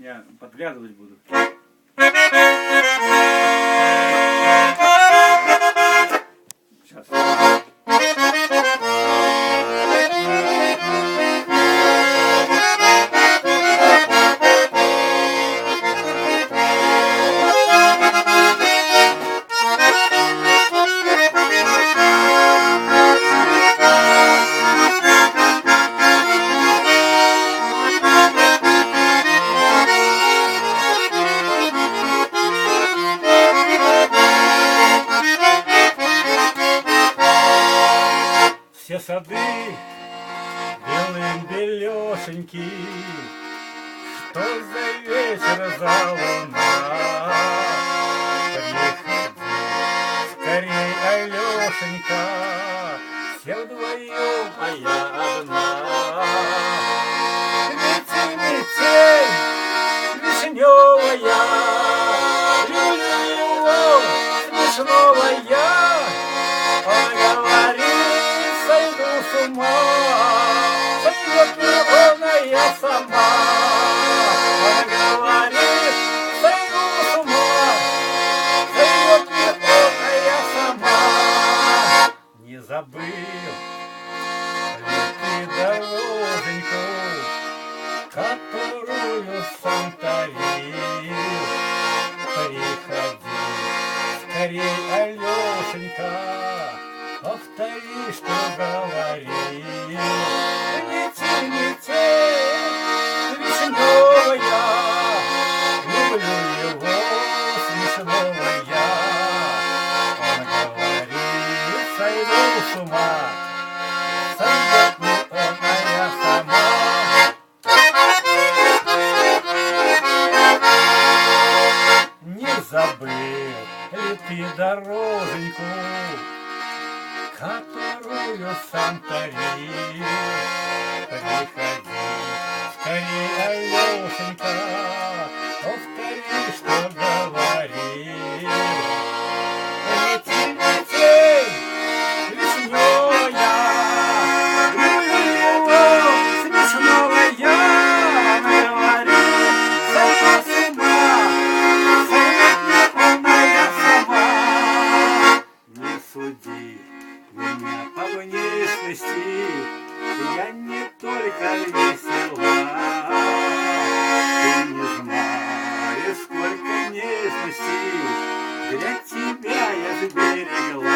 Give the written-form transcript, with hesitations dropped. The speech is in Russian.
Я подглядывать буду. Сейчас. Все сады белым-белешеньки, что за вечер за луна. Приходи скорей, Алешенька, все вдвоем, а я одна. Метель, вишневая, люблю его смешного я. Он говорит, сойду с ума, сойдет ли он, а я сама. Он говорит, сойду с ума, сойдет ли он, а я сама. Не забыл ли ты дороженьку, которую сам тарил? Приходи скорей, Алешенька, повтори, что говорил. Метель, вишневая, люблю его смешного я. Он говорит, сойду с ума, сойдет ли он, а я сама. Не забыл ли ты дороженьку, которую сам тарил? Приходи скорей, Алешенька, повтори, что говорил. Метель, вишневая, люблю его смешного я. Она говорит, сойду с ума, сойдет ли он, а я сама. Не суди меня по внешности, я не только весела. Ты не знаешь, сколько нежности для тебя я сберегла.